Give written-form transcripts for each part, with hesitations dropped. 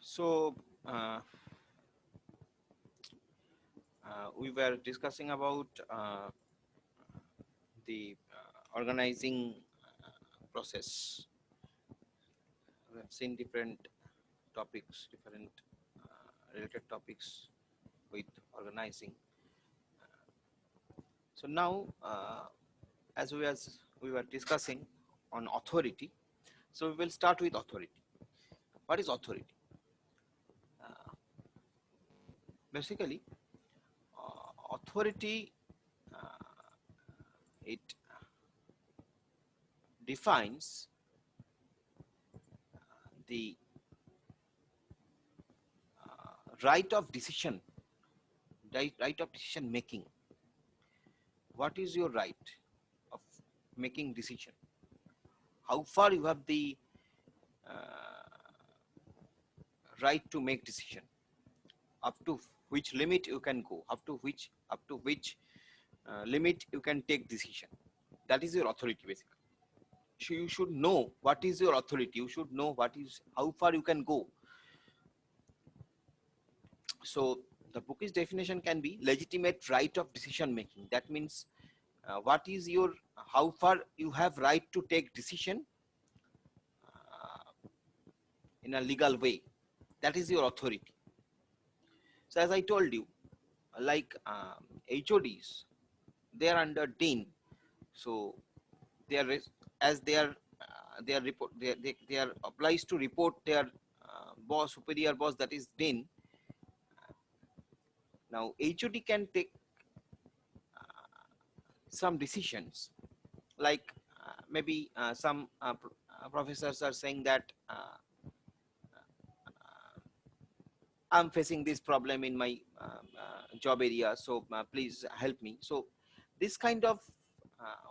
So we were discussing about the organizing process. We have seen different topics, different related topics with organizing. So now, as we were discussing on authority, so we will start with authority. What is authority? Uh, Basically, authority it defines the right of decision, right of decision making. What is your right of making decision? How far you have the right to make decision? Up to which limit you can go? Up to which limit you can take decision? That is your authority basically. So you should know what is your authority. You should know how far you can go. So the book's definition can be legitimate right of decision making. That means what is your how far you have right to take decision in a legal way. That is your authority. So as I told you, like HODs, they are under dean. So they are as they are report they are obliged to report their boss, superior boss, that is dean. Now HOD can take some decisions, like maybe some professors are saying that I'm facing this problem in my job area, so please help me. So this kind of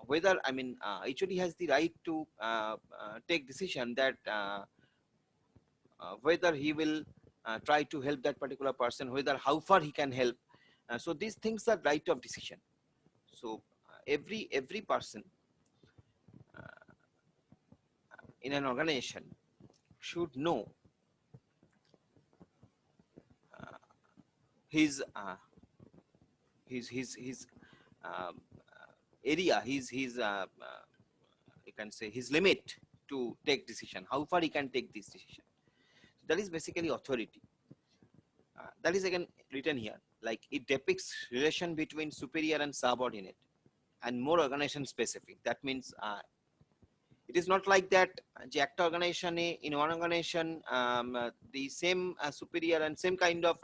whether HOD has the right to take decision that whether he will try to help that particular person, whether how far he can help. So these things are right of decision. So every person in an organization should know his uh, area, you can say his limit to take decision, how far he can take this decision. So that is basically authority. That is again written here, like it depicts relation between superior and subordinate and more organization specific. That means it is not like that যে একটা organization in one organization the same superior and same kind of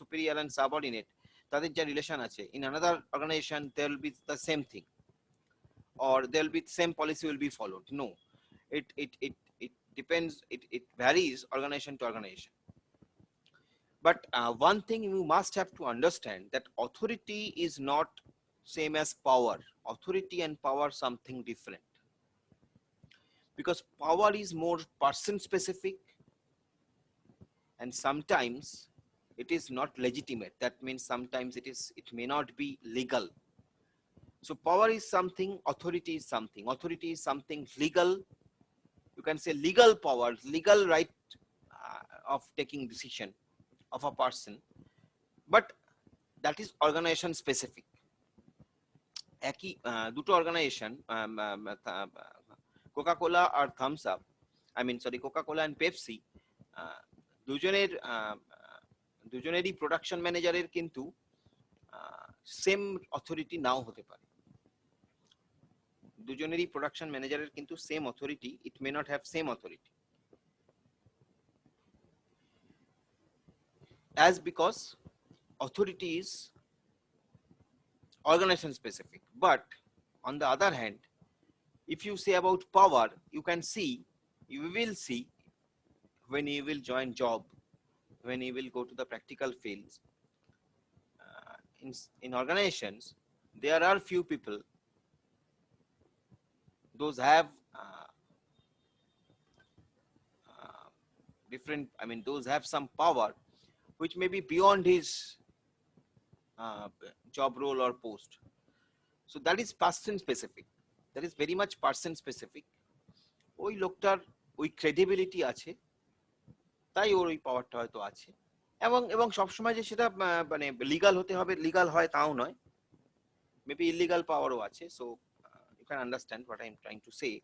superior and subordinate তাদের যা relation আছে, in another organization there will be the same thing, or there will be same policy will be followed. No, it depends, it varies organization to organization. But one thing you must have to understand, that authority is not same as power. Authority and power something different, because power is more person specific, and sometimes it is not legitimate. That means sometimes it may not be legal. So power is something, authority is something. Authority is something legal, you can say legal power, legal right of taking decision of a person, but that is organization specific. একই দুটো organization, Coca Cola আর Thums Up, Coca Cola and Pepsi, দুজনেরই production ম্যানেজারের কিন্তু same authority নাও হতে পারে। দুজনেরই production ম্যানেজারের কিন্তু same authority, it may not have same authority, as because authority is organization specific. But on the other hand, if you say about power, you will see when you will join job, when you will go to the practical fields, in organizations there are few people, those have different, those have some power which may be beyond his job role or post. So that is person specific, that is very much person specific. ওই লোকটার ওই credibility আছে, তাই ওর ওই পাওয়ারটা হয়তো আছে। এবং এবং সবসময় যে সেটা মানে লিগাল হতে হবে, লিগাল হয় তাও নয়, মেবি ইলিগাল পাওয়ারও আছে। So you can understand what I am trying to say.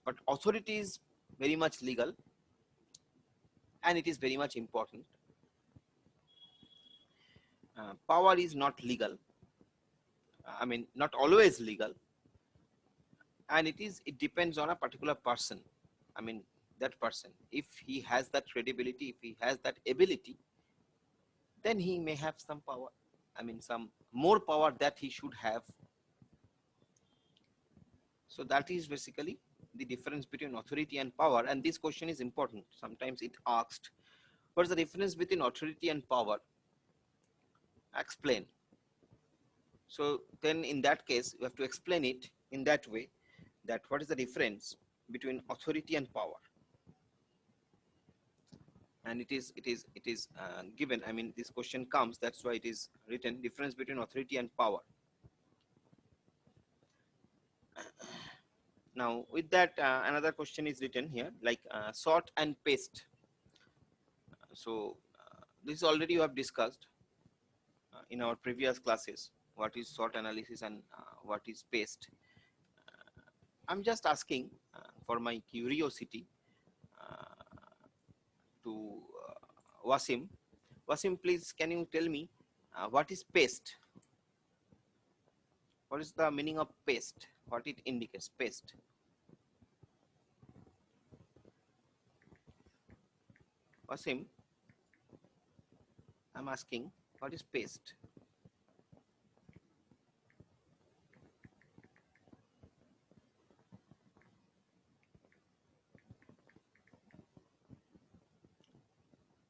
But authority is very much legal and it is very much important. Power is not legal. I mean, not always legal, and it depends on a particular person. I mean, that person, if he has that credibility, if he has that ability, then he may have some power. I mean, some more power that he should have. So that is basically the difference between authority and power. And this question is important. Sometimes it asked, what is the difference between authority and power? Explain. So then in that case, you have to explain it in that way, that what is the difference between authority and power. And it is given. I mean, this question comes, that's why it is written, difference between authority and power. Now with that, another question is written here, like sort and paste. So this already you have discussed in our previous classes, what is sort analysis and what is paste. I'm just asking for my curiosity to Wasim. Wasim, please, can you tell me what is paste? What is the meaning of paste? What it indicates, paste? Wasim, I'm asking, what is paste?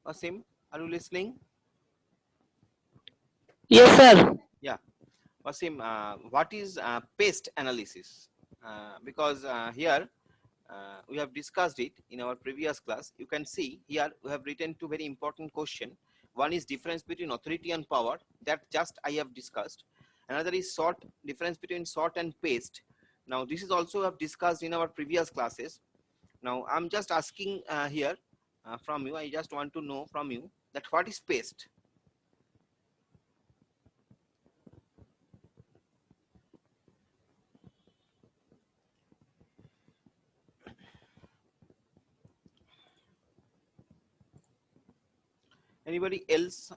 Wasim, are you listening? Yes, sir. Yeah. Wasim, what is paste analysis? Because here we have discussed it in our previous class. You can see here we have written two very important questions. One is difference between authority and power, that just I have discussed. Another is sort, difference between sort and paste. Now this is also have discussed in our previous classes. Now I'm just asking here from you, I just want to know from you that what is paste? Anybody else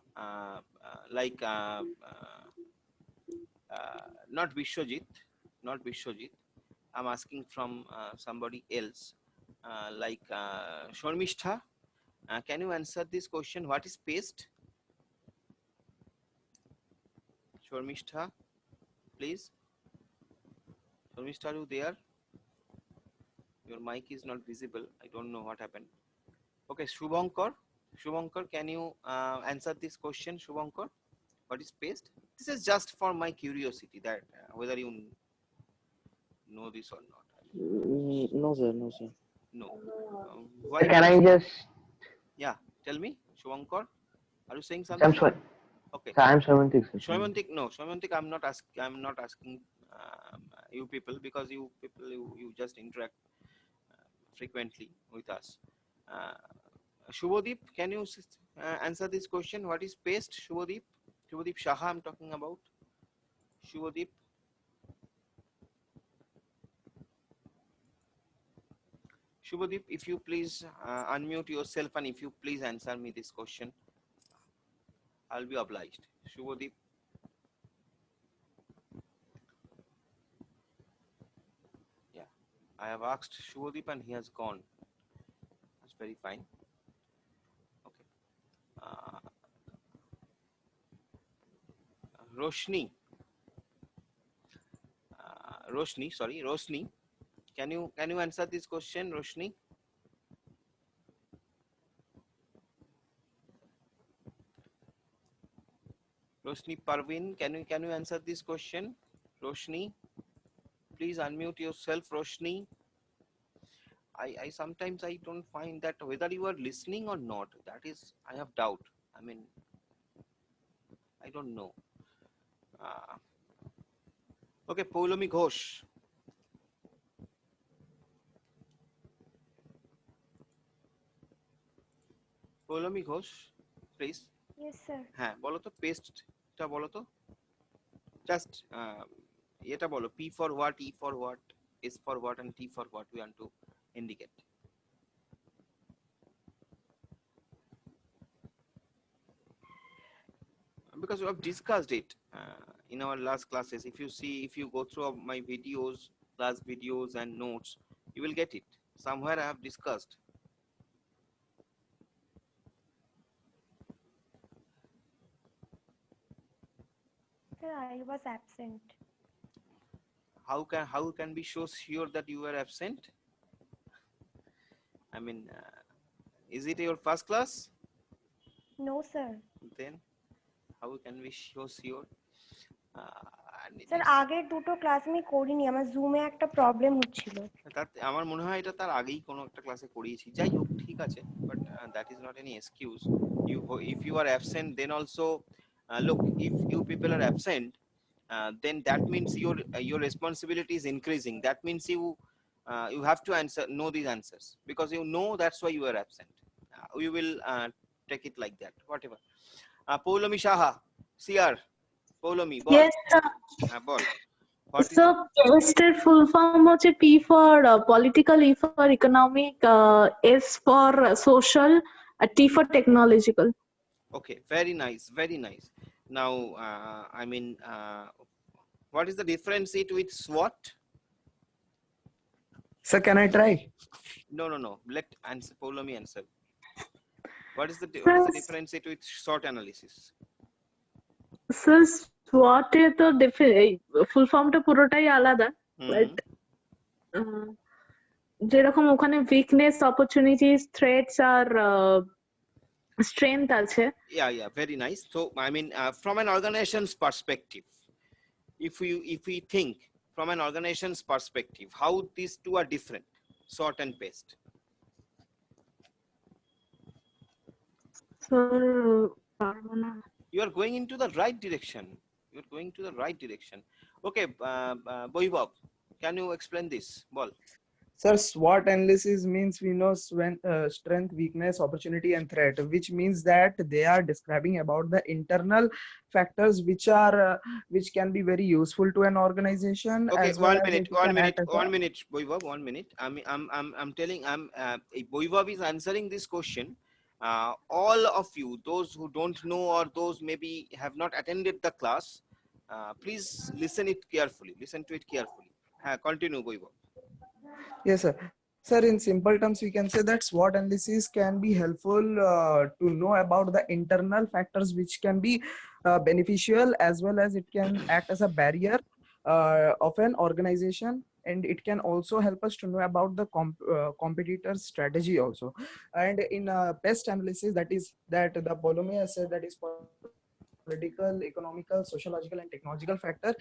like not Vishwajit, not Vishwajit. I'm asking from somebody else like Shormishtha. Can you answer this question? What is paste? Shormishtha, please. Shormishtha, are you there? Your mic is not visible. I don't know what happened. Okay, Shubhankar. Shubhankar, can you answer this question, Shubhankar? What is paste? This is just for my curiosity that whether you know this or not. No, sir. No, sir. No. Sir, Why can not? I just? Yeah, tell me, Shubhankar. Are you saying I'm something? sorry. Okay. Sir, I'm 76. Sir. Shwaymantik, no, Shwaymantik, I'm not asking you people, because you people you just interact frequently with us. Uh, Shubhadeep, can you answer this question? What is paste, Shubhadeep? Shubhadeep Shaha, I'm talking about. Shubhadeep. Shubhadeep, if you please unmute yourself and if you please answer me this question, I'll be obliged. Shubhadeep. Yeah, I have asked Shubhadeep and he has gone. That's very fine. Okay. Roshni. Roshni, sorry, Roshni. Can you answer this question, Roshni? Roshni Parvin, can you answer this question? Roshni, please unmute yourself, Roshni. I sometimes I don't find that whether you are listening or not. That is, I have doubt. I mean, I don't know. Uh, okay, Poulomi Ghosh. Poulomi Ghosh please. Yes, sir. হ্যাঁ বলো তো পেস্টটা বলো তো, just এটা বলো, P for what, E for what, S for what and T for what we want to indicate. Because we have discussed it in our last classes. If you see, if you go through my videos, class videos and notes, you will get it. Somewhere I have discussed. Sir, I was absent. How can be so sure that you were absent? I mean, is it your first class? No, sir. Then how can we so sure? And it sir is, আগের দুটো class আমি করিনি, আমার জুমে একটা problem হচ্ছিল। তার আমার মনে হয় এটা তার আগেই কোনো একটা ক্লাসে করিয়েছি, যাই হোক ঠিক আছে, but that is not any excuse. You if you are absent, then also look, if you people are absent, then that means your responsibility is increasing. That means you have to know these answers, because you know that's why you are absent. We will take it like that, whatever. Poulomi Shaha, CR, Poulomi, bol. Yes, sir. Bol. What is So, PEST এর full form হচ্ছে P for political, E for economic, S for social, T for technological. okay? Very nice, very nice. Now, I mean, what is the difference it with SWOT? Sir, can I try? No. Let answer. Poulomi answer. What is the Sir, difference it with SWOT analysis? sir, SWOT এ তো full form টা পুরোটাই আলাদা, but যেরকম ওখানে weakness, opportunities, threats আর strength আছে। Yeah, very nice. So I mean, from an organization's perspective, if we think from an organization's perspective, how these two are different, SWOT and PEST. Sir, পারবো না। You are going into the right direction. You are going to the right direction. Okay, Boibab, can you explain this? Bol. Sir, SWOT analysis means we know strength, weakness, opportunity, and threat, which means that they are describing about the internal factors which can be very useful to an organization. Okay, as well as it one can minute, act as one minute, Boibab, 1 minute. I'm telling, Boibab is answering this question. All of you, those who don't know or those maybe have not attended the class, please listen it carefully. Listen to it carefully. Continue, Boibab. Yes, sir. Sir, in simple terms, we can say that SWOT analysis can be helpful to know about the internal factors which can be beneficial, as well as it can act as a barrier of an organization, and it can also help us to know about the competitor's strategy also. And in PEST analysis, that is that the Polome has said, that is political, economical, sociological, and technological factor.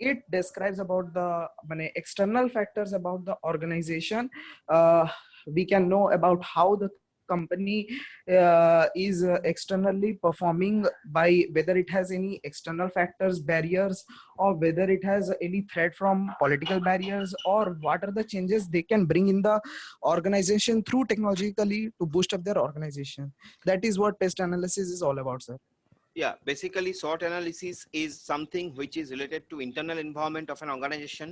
It describes about the external factors about the organization. We can know about how the company is externally performing, by whether it has any external factors, barriers, or whether it has any threat from political barriers, or what are the changes they can bring in the organization through technologically to boost up their organization. That is what PEST analysis is all about, sir. Yeah, basically SWOT analysis is something which is related to internal environment of an organization,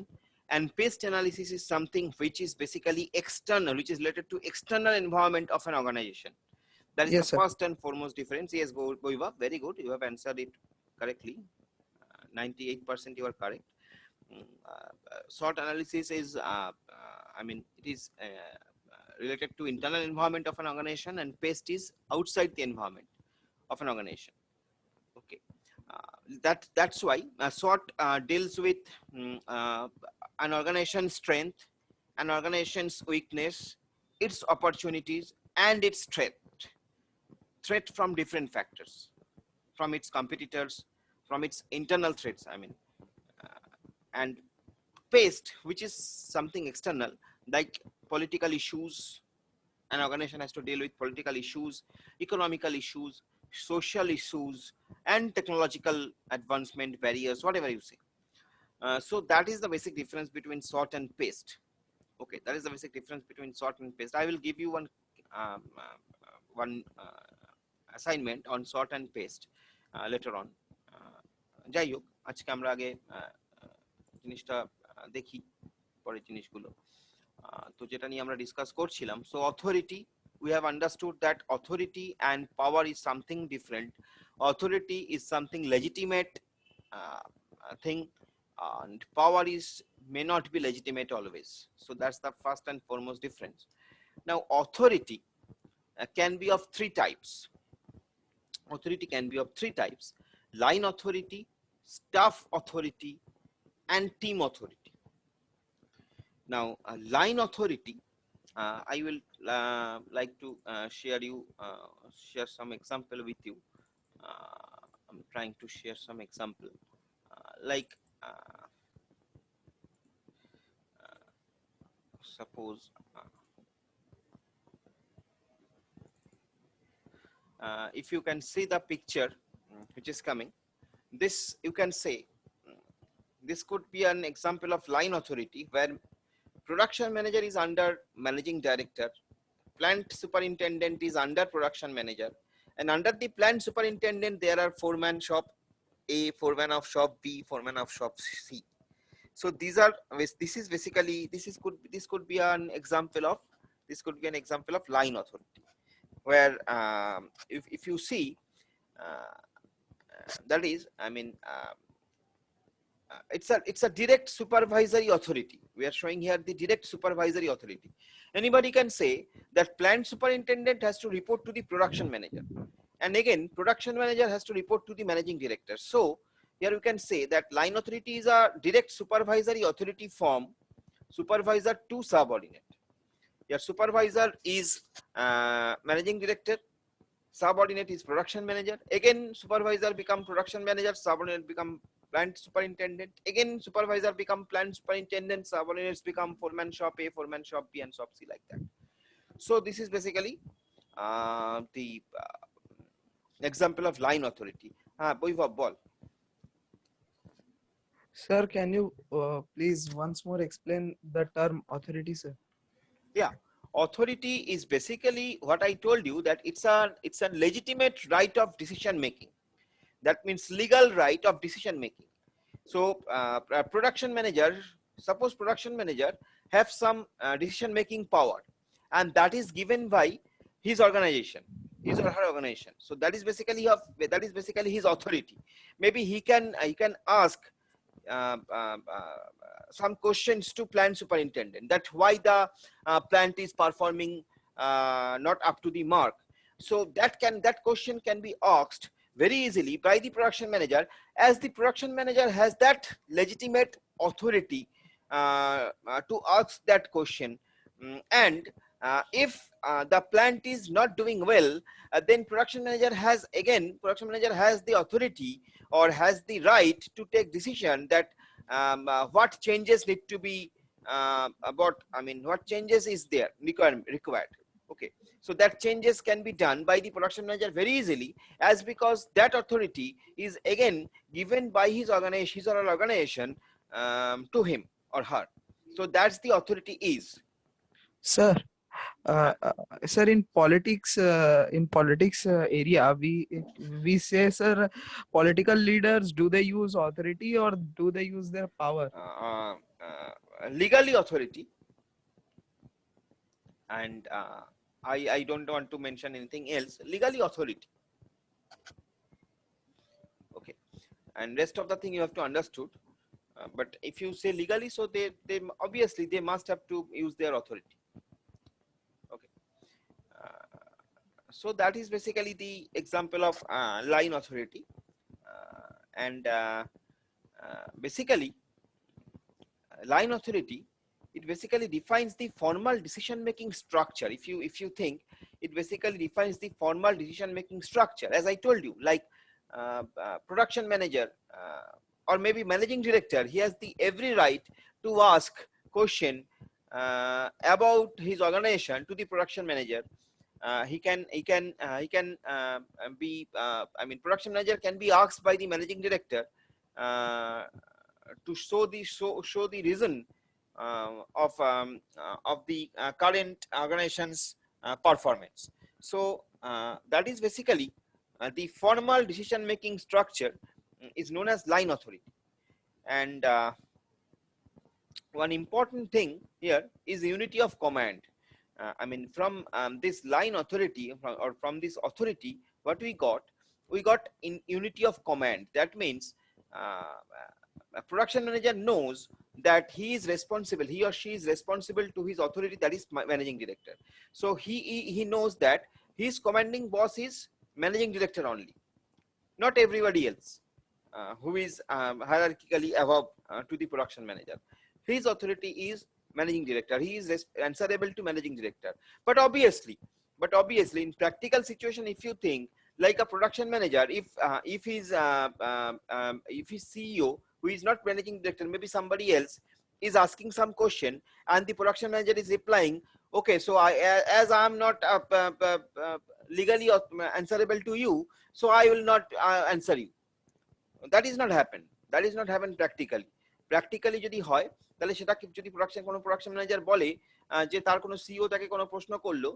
and PEST analysis is something which is basically external, which is related to external environment of an organization. That is Yes, the sir. first and foremost difference. Yes, Boiva, very good. You have answered it correctly. 98% you are correct. SWOT analysis is, I mean, it is related to internal environment of an organization, and PEST is outside the environment of an organization. Okay, that's why SWOT deals with an organization's strength, an organization's weakness, its opportunities, and its threat from different factors, from its competitors, from its internal threats. I mean, and PEST, which is something external, like political issues. An organization has to deal with political issues, economical issues, social issues, and technological advancement, barriers, whatever you say. So that is the basic difference between SWOT and PEST. Okay, that is the basic difference between SWOT and PEST. I will give you one assignment on sort and paste later on. যাই হোক আজকে আমরা আগে জিনিসটা দেখি পরের জিনিসগুলো। তো যেটা নিয়ে আমরা ডিসকাস করছিলাম, so authority, we have understood that authority and power is something different. Authority is something legitimate thing, and power is may not be legitimate always. So that's the first and foremost difference. Now authority can be of three types. Authority can be of three types: line authority, staff authority, and team authority. Now line authority, I will like to share some example with you. I'm trying to share some example, like suppose if you can see the picture which is coming, this you can say this could be an example of line authority, where production manager is under managing director, plant superintendent is under production manager, and under the plant superintendent there are foreman shop A, foreman of shop B, foreman of shop C. So these are, this is basically, this could be an example of, this could be an example of line authority, where if you see that is, I mean it's a direct supervisory authority. We are showing here the direct supervisory authority. Anybody can say that plant superintendent has to report to the production manager, and again production manager has to report to the managing director. So here you can say that line authority is a direct supervisory authority from supervisor to subordinate. Your supervisor is managing director, subordinate is production manager, again supervisor become production manager, subordinate become plant superintendent, again supervisor become plant superintendent, subordinates become foreman shop A, foreman shop B, and shop C, like that. So this is basically the example of line authority. Boivab, bol. Sir, can you please once more explain the term authority, sir? Yeah, authority is basically what I told you, that it's a legitimate right of decision making. That means legal right of decision making. So production manager, suppose production manager have some decision making power, and that is given by his organization, his or her organization. So that is basically his authority. Maybe he can ask some questions to plant superintendent, that why the plant is performing not up to the mark. So that question can be asked very easily by the production manager, as the production manager has that legitimate authority to ask that question. And if the plant is not doing well, then production manager has the authority or has the right to take decision that what changes need to be what changes is there required. Okay, so that changes can be done by the production manager very easily, as because that authority is again given by his or her organization to him or her. So that's the authority is. Sir, sir, in politics area, we say, sir, political leaders, do they use authority or do they use their power? Legally authority, and I don't want to mention anything else. Legally authority. Okay, and rest of the thing you have to understood. But if you say legally, so they obviously they must have to use their authority. Okay, so that is basically the example of line authority, and basically line authority, it basically defines the formal decision making structure. If you think, it basically defines the formal decision making structure, as I told you, like production manager or maybe managing director, he has the every right to ask question about his organization to the production manager. He can be production manager can be asked by the managing director to show the reason of the current organization's performance. So that is basically the formal decision making structure is known as line authority. And one important thing here is unity of command. I mean, from this line authority or from this authority, what we got in unity of command. That means a production manager knows that he or she is responsible to his authority, that is managing director. So he knows that his commanding boss is managing director only, not everybody else who is hierarchically above to the production manager. His authority is managing director. He is answerable to managing director. But obviously, in practical situation, if you think like a production manager, if his CEO who is not managing director, maybe somebody else is asking some question, and the production manager is replying, okay, so as I am not legally answerable to you, so I will not answer you. That is not happen. That is not happen practically যদি হয় তাহলে সেটা যদি কোনো production manager বলে যে তার কোনো সিইও তাকে কোনো প্রশ্ন করলো,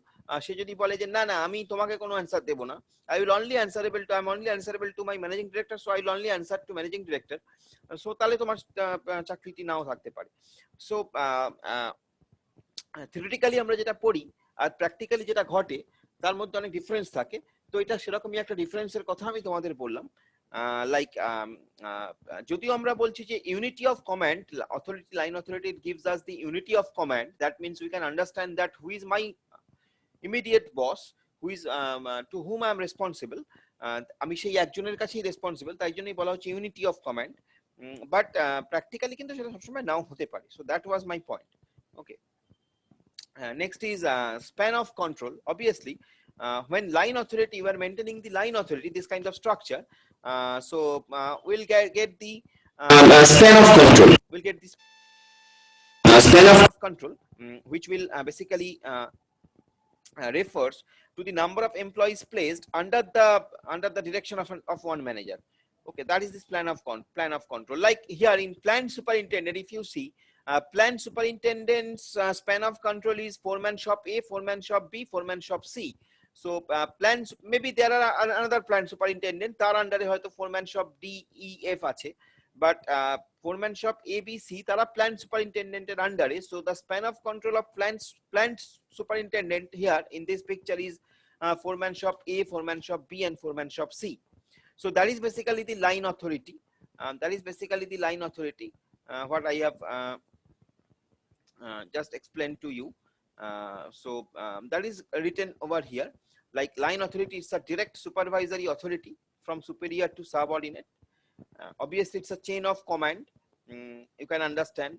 সে যদি বলে যে না আমি তোমাকে কোনো অ্যানসার দেব না, I will only answerable to my managing director, so I will only answer to managing director, so তাহলে তোমার চাকরিটি নাও থাকতে পারে। সো থিওরিটিক্যালি আমরা যেটা পড়ি আর প্র্যাকটিক্যালি যেটা ঘটে তার মধ্যে অনেক ডিফারেন্স থাকে। তো এটা সেরকমই একটা ডিফারেন্সের কথা আমি তোমাদের বললাম। লাইক যদিও আমরা বলছি যে unity of command, authority line authority gives us the unity of command, that means we can understand that who is my immediate boss, who is to whom I am responsible, আমি সেই একজনের কাছেই responsible, তাই জন্যই বলা হচ্ছে unity of command. But practically কিন্তু সেটা সবসময় নাও হতে পারে। So that was my point. Okay, next is span of control. Obviously, when line authority, you are maintaining the line authority, this kind of structure, so we'll get the span of control. We'll get this span of control, which will basically refers to the number of employees placed under the direction of one manager. Okay, that is this plan of control. Like here in plant superintendent, if you see, plant superintendent's span of control is foreman shop A, foreman shop B, foreman shop C. So plans, maybe there are another plant superintendent, তার আন্ডারে হয়তো foreman shop D, E, F আছে, but foreman shop A, B, C তারা plant superintendent এর আন্ডারে. So the span of control of plant superintendent here in this picture is foreman shop A, foreman shop B, and foreman shop C. So that is basically the line authority. What I have just explained to you. So that is written over here. Like line authority is a direct supervisory authority from superior to subordinate. Obviously, it's a chain of command. You can understand.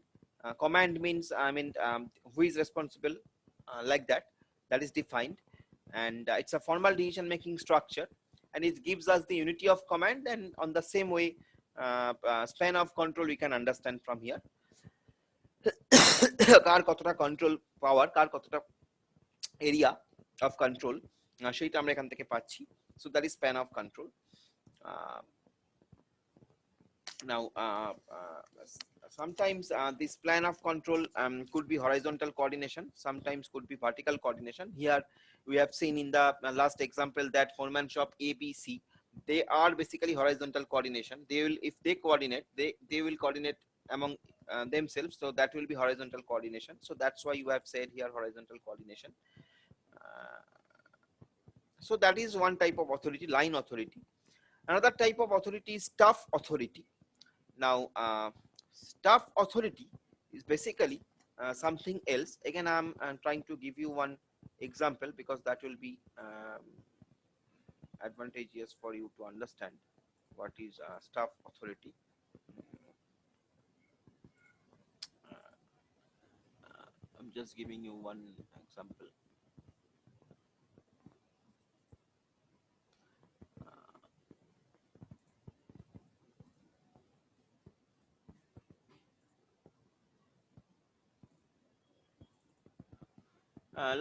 Command means, I mean, who is responsible, like that. That is defined, and it's a formal decision-making structure, and it gives us the unity of command. And on the same way, span of control we can understand from here. কার কতটা control পাওয়ার, কার কতটা area of control, সেইটা আমরা এখান থেকে পাচ্ছি। So that is span of control. Now sometimes this plan of control could be horizontal coordination, sometimes could be vertical coordination. Here we have seen in the last example that foreman shop A, B, C, they are basically horizontal coordination. They will, if they coordinate, they will coordinate among themselves, so that will be horizontal coordination. So that's why you have said here horizontal coordination. So that is one type of authority, line authority. Another type of authority is staff authority. Now staff authority is basically something else. Again, I'm trying to give you one example because that will be advantageous for you to understand what is staff authority. I'm just giving you one example.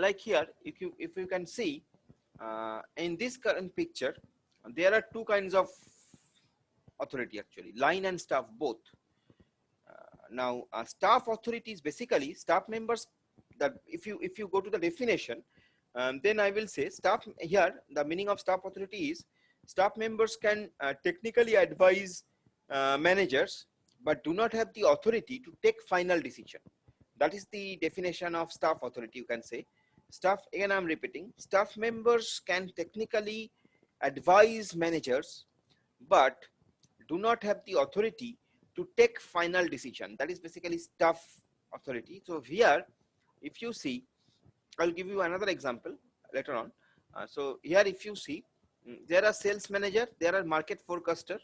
Like here, if you can see in this current picture, there are two kinds of authority actually, line and staff both. Now staff authority is basically staff members, that if you go to the definition, then I will say staff here. The meaning of staff authority is staff members can technically advise managers, but do not have the authority to take final decision. That is the definition of staff authority. You can say staff. Again, I'm repeating. Staff members can technically advise managers, but do not have the authority to take final decision. That is basically staff authority. So here, if you see, I'll give you another example later on. So here, if you see, there are sales manager, there are market forecaster.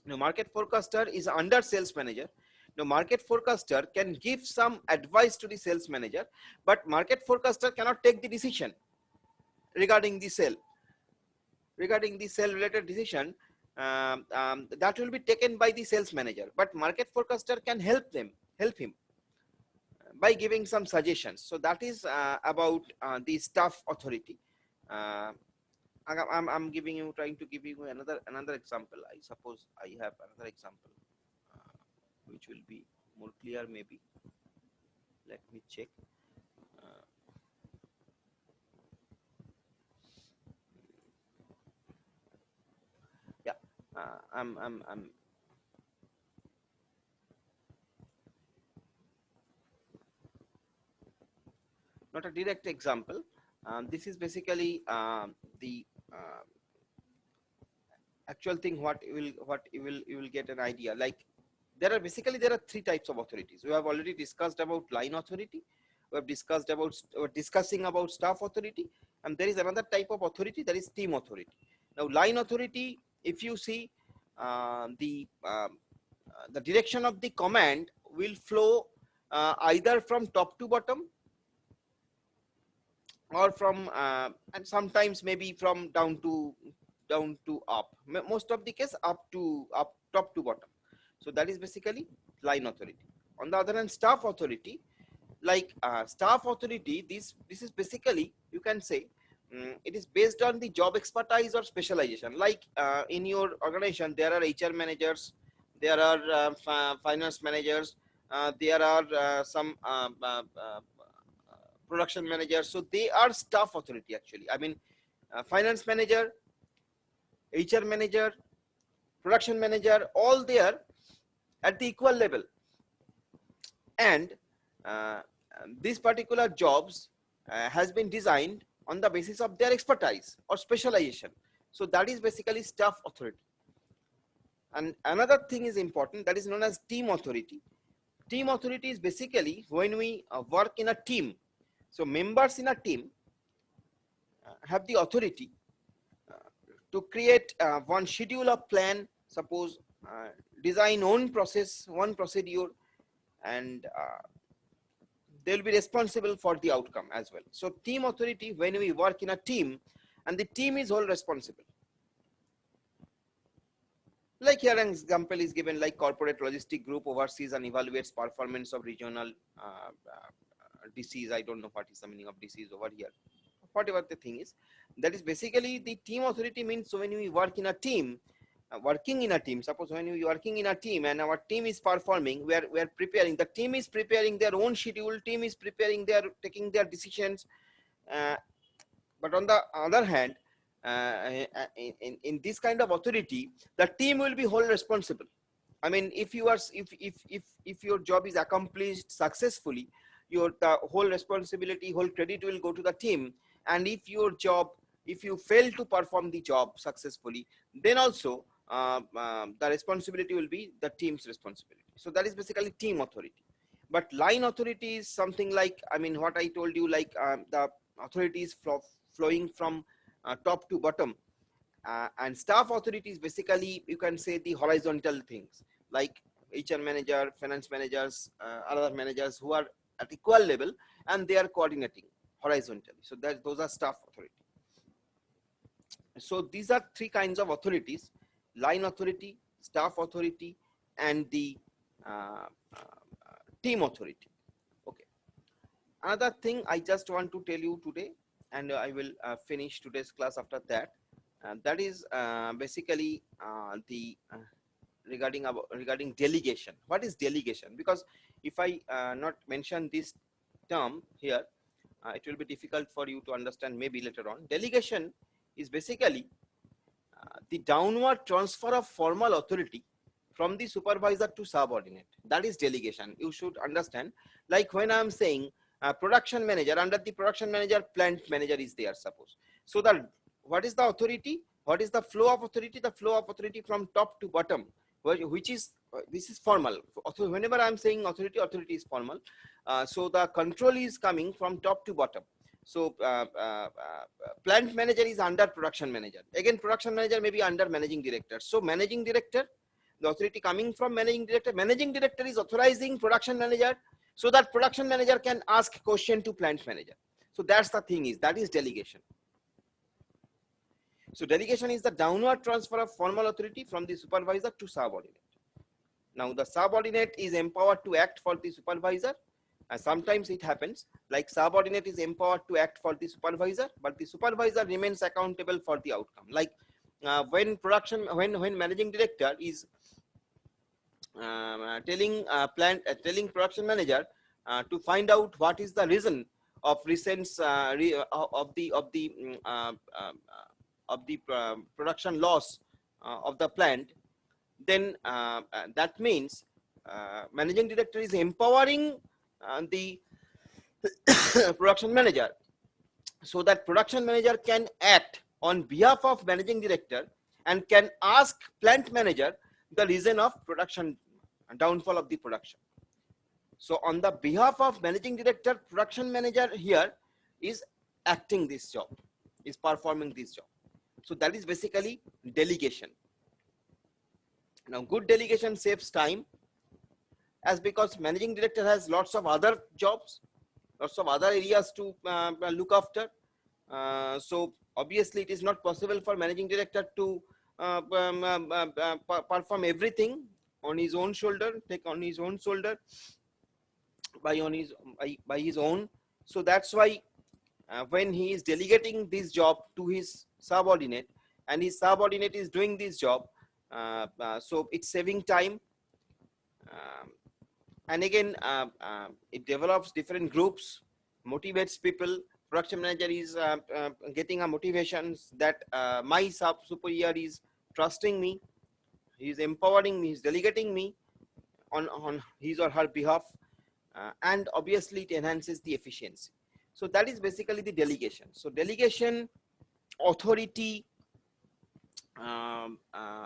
Now, market forecaster is under sales manager. Now, market forecaster can give some advice to the sales manager, but market forecaster cannot take the decision regarding the sale. Regarding the sale related decision, that will be taken by the sales manager, but market forecaster can help him by giving some suggestions. So that is about the staff authority. I'm trying to give you another example. I suppose I have another example which will be more clear maybe. Let me check. Yeah, I'm not a direct example. This is basically the actual thing. You will get an idea. Like there are three types of authorities. We have already discussed about line authority. We have discussed about discussing about staff authority, and there is another type of authority, that is team authority. Now, line authority, if you see the direction of the command will flow either from top to bottom, or from and sometimes maybe from down to up. Most of the case up top to bottom. So that is basically line authority. On the other hand, staff authority, like staff authority, this is basically, you can say, it is based on the job expertise or specialization. Like in your organization, there are HR managers, there are finance managers, there are some production managers. So they are staff authority actually. I mean, finance manager, HR manager, production manager, all there at the equal level. And these particular jobs has been designed on the basis of their expertise or specialization. So that is basically staff authority. And another thing is important, that is known as team authority. Team authority is basically when we work in a team. So members in a team have the authority to create one schedule of plan, suppose design one procedure, and they will be responsible for the outcome as well. So team authority, when we work in a team and the team is all responsible. Like here an example is given, like corporate logistic group oversees and evaluates performance of regional DCs. I don't know what is the meaning of DCs over here. Whatever the thing is, that is basically the team authority means. So when we work in a team, suppose when we are working in a team and our team is performing, we are preparing, the team is preparing their own schedule, team is preparing taking their decisions. But on the other hand, in this kind of authority, the team will be whole responsible. I mean, if your job is accomplished successfully, the whole responsibility, whole credit will go to the team. And if you fail to perform the job successfully, then also the responsibility will be the team's responsibility. So that is basically team authority. But line authority is something like, I mean, what I told you, like the authority is flowing from top to bottom. And staff authority is basically, you can say, the horizontal things, like HR manager, finance managers, other managers who are at equal level and they are coordinating horizontally. So those are staff authority. So these are three kinds of authorities: line authority, staff authority, and the team authority. Okay. Another thing I just want to tell you today, and I will finish today's class after that. That is basically the regarding delegation. What is delegation? Because if I not mention this term here, it will be difficult for you to understand maybe later on. Delegation is basically the downward transfer of formal authority from the supervisor to subordinate. That is delegation. You should understand. Like when I am saying production manager, under the production manager, plant manager is there, suppose. So that what is the authority? What is the flow of authority? The flow of authority from top to bottom, which is this is formal. Whenever I am saying authority, authority is formal. So the control is coming from top to bottom. So plant manager is under production manager. Again, production manager may be under managing director. So managing director, the authority coming from managing director. Managing director is authorizing production manager so that production manager can ask question to plant manager. So that's the thing is, that is delegation. So delegation is the downward transfer of formal authority from the supervisor to subordinate. Now the subordinate is empowered to act for the supervisor. Sometimes it happens like subordinate is empowered to act for the supervisor, but the supervisor remains accountable for the outcome. Like when managing director is telling production manager to find out what is the reason of recent production loss of the plant, then that means managing director is empowering the production manager so that production manager can act on behalf of managing director and can ask plant manager the reason of production downfall of the production. So on the behalf of managing director, production manager here is acting this job, is performing this job. So that is basically delegation. Now good delegation saves time, as because managing director has lots of other jobs, lots of other areas to look after. So obviously it is not possible for managing director to perform everything on his own shoulder, take on his own shoulder by his own. So that's why when he is delegating this job to his subordinate and his subordinate is doing this job, so it's saving time. And again, it develops different groups, motivates people. Production manager is getting a motivation that my superior is trusting me, he is empowering me, he is delegating me on his or her behalf, and obviously it enhances the efficiency. So that is basically the delegation. So delegation, authority,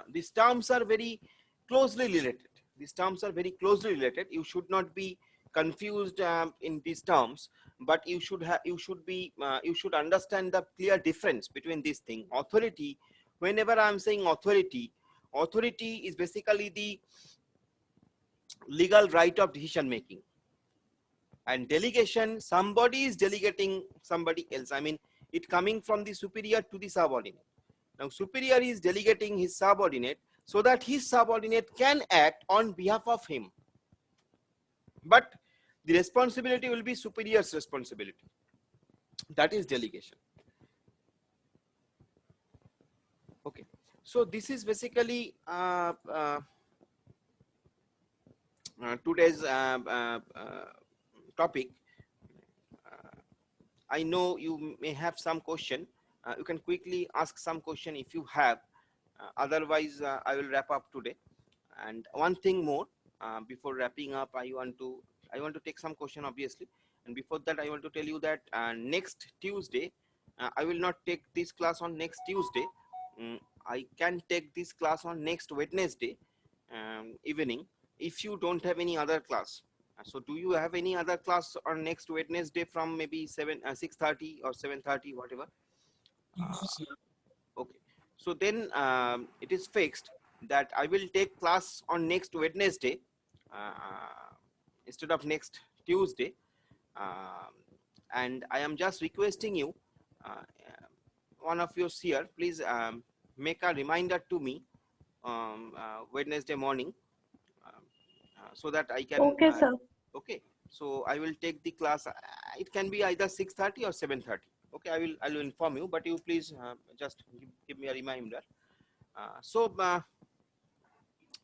these terms are very closely related. These terms are very closely related. You should not be confused in these terms, but you should understand the clear difference between this thing. Authority, whenever I am saying authority, authority is basically the legal right of decision making. And delegation, somebody is delegating somebody else. I mean, it coming from the superior to the subordinate. Now superior is delegating his subordinate so that his subordinate can act on behalf of him. But the responsibility will be superior's responsibility. That is delegation. Okay. So this is basically today's topic. I know you may have some question. You can quickly ask some question if you have. Otherwise, I will wrap up today. And one thing more, before wrapping up, I want to take some question, obviously. And before that, I want to tell you that next Tuesday, I will not take this class on next Tuesday. I can take this class on next Wednesday evening if you don't have any other class. So do you have any other class on next Wednesday from maybe 6:30 or 7:30, whatever? Okay. So then it is fixed that I will take class on next Wednesday instead of next Tuesday. And I am just requesting you, one of you here, please make a reminder to me Wednesday morning so that I can. Okay, sir. Okay. So I will take the class. It can be either 6:30 or 7:30. Okay, I will inform you, but you please just give me a reminder. So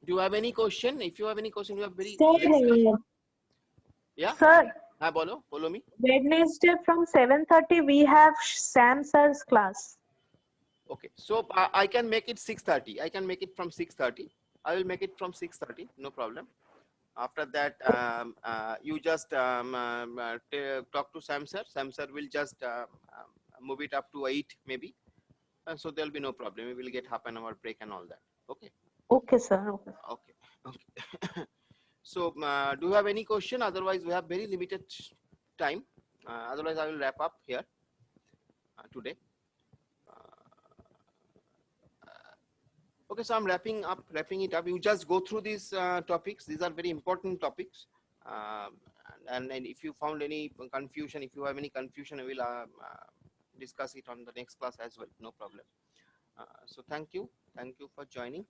do you have any question? If you have any question, you have very. Sir, Yeah. sir, Ha bolo, follow me. Wednesday from 7:30 we have Sam sir's class. Okay, so I can make it 6:30. I can make it from 6:30. I will make it from 6:30. No problem. After that, you just talk to Sam sir. Sam sir will just move it up to 8 maybe. So there'll be no problem. We will get half an hour break and all that. Okay. Okay, sir. Okay. Okay. Okay. So do you have any question? Otherwise, we have very limited time. Otherwise, I will wrap up here today. Okay, so I'm wrapping it up. You just go through these topics. These are very important topics. And if you found any confusion, if you have any confusion, I will discuss it on the next class as well. No problem. So thank you for joining.